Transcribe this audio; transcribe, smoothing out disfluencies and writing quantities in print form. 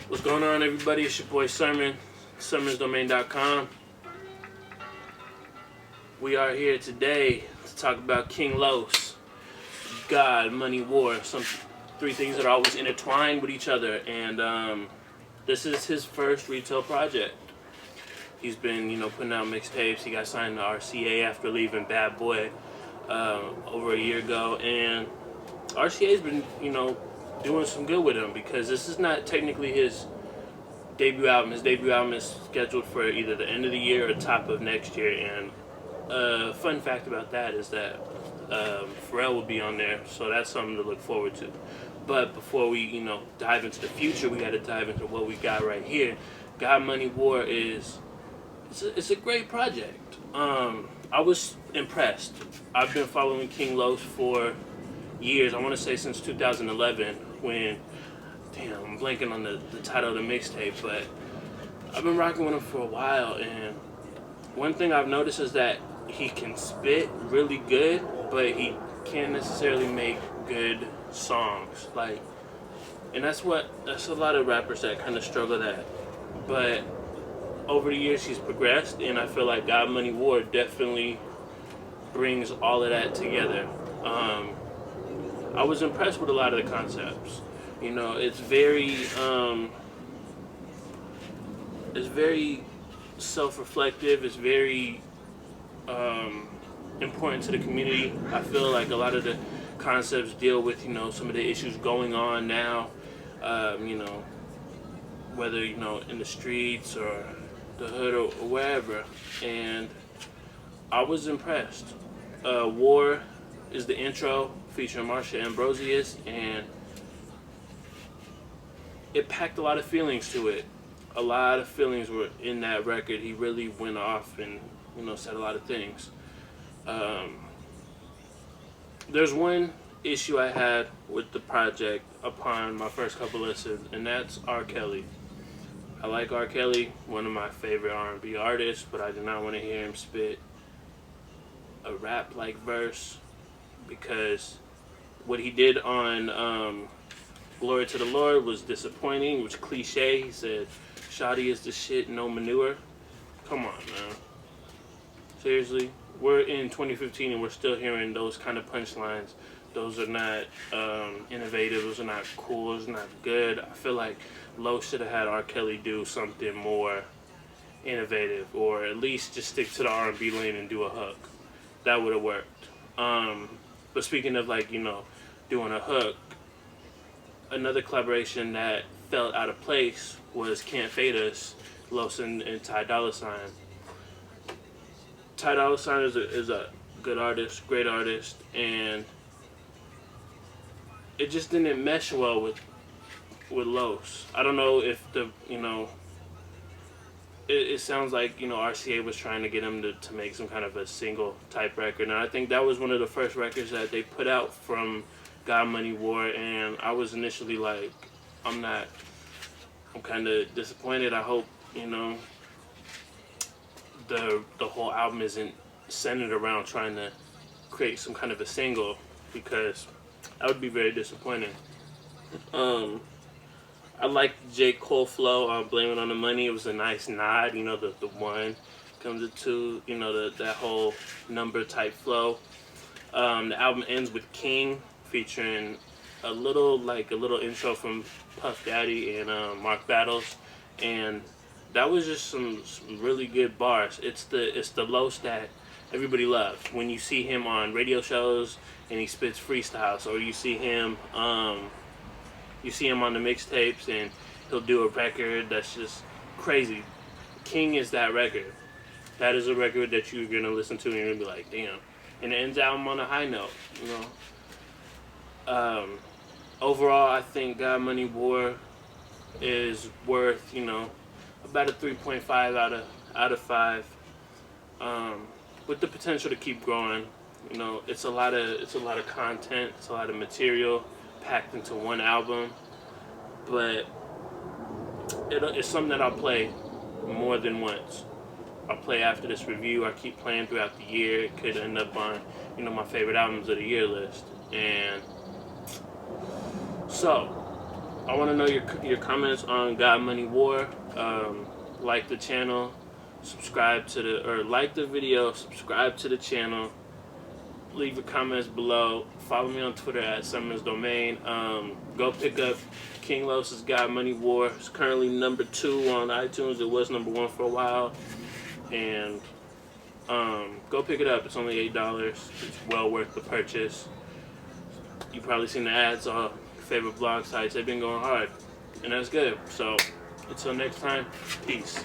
What's going on, everybody? It's your boy Sermon, sermonsdomain.com. We are here today to talk about King Los, God, money, war. Some three things that are always intertwined with each other. And this is his first retail project. He's been, putting out mixtapes. He got signed to RCA after leaving Bad Boy over a year ago. And RCA's been, doing some good with him because this is not technically his debut album. His debut album is scheduled for either the end of the year or top of next year. And fun fact about that is that Pharrell will be on there, so that's something to look forward to. But before we, dive into the future, we got to dive into what we got right here. God, Money, War it's a great project. I was impressed. I've been following King Los for years. I want to say since 2011 when, damn, I'm blanking on the title of the mixtape, but I've been rocking with him for a while, and one thing I've noticed is that he can spit really good, but he can't necessarily make good songs. And that's a lot of rappers that kind of struggle that. But over the years, he's progressed, and I feel like God, Money, War definitely brings all of that together. I was impressed with a lot of the concepts. It's very self-reflective. It's very important to the community. I feel like a lot of the concepts deal with, some of the issues going on now, whether, in the streets or the hood or wherever. And I was impressed. War is the intro featuring Marsha Ambrosius, and it packed a lot of feelings to it. A lot of feelings were in that record. He really went off and, said a lot of things. There's one issue I had with the project upon my first couple listens, and that's R. Kelly. I like R. Kelly, one of my favorite R&B artists, but I did not want to hear him spit a rap-like verse, because what he did on Glory to the Lord was disappointing. It was cliche. He said, "Shawty is the shit, no manure." Come on, man. Seriously? We're in 2015 and we're still hearing those kind of punchlines. Those are not innovative. Those are not cool. Those are not good. I feel like Lo should have had R. Kelly do something more innovative, or at least just stick to the R&B lane and do a hook. That would have worked. But speaking of doing a hook, another collaboration that felt out of place was Can't Fade Us, Los and Ty Dolla $ign. Ty Dolla $ign is a good artist, great artist, and it just didn't mesh well with Los. I don't know if it sounds like, RCA was trying to get him to make some kind of a single type record. And I think that was one of the first records that they put out from God, Money, War. And I was initially like, I'm kind of disappointed. I hope, the whole album isn't centered around trying to create some kind of a single, because that would be very disappointing. I liked J. Cole flow on Blame It on the Money. It was a nice nod, the one comes to two, that whole number type flow. The album ends with King featuring a little intro from Puff Daddy and Mark Battles, and that was just some really good bars. It's the Los that everybody loves. When you see him on radio shows and he spits freestyles, or you see him on the mixtapes and he'll do a record that's just crazy. King is that record. That is a record that you're gonna listen to and you're gonna be like, damn. And it ends out on a high note, Overall, I think God, Money, War is worth, about a 3.5 out of 5, with the potential to keep growing. It's a lot of content, it's a lot of material packed into one album, but it's something that I'll play more than once. I'll play after this review. I keep playing throughout the year. It could end up on, my favorite albums of the year list. And so, I want to know your comments on God Money War. Like the channel, subscribe to like the video, subscribe to the channel. Leave your comments below. Follow me on Twitter at Summoners Domain. Go pick up King Los' God Money War. It's currently number 2 on iTunes. It was number 1 for a while. And go pick it up. It's only $8. It's well worth the purchase. You've probably seen the ads on your favorite blog sites. They've been going hard. And that's good. So, until next time, peace.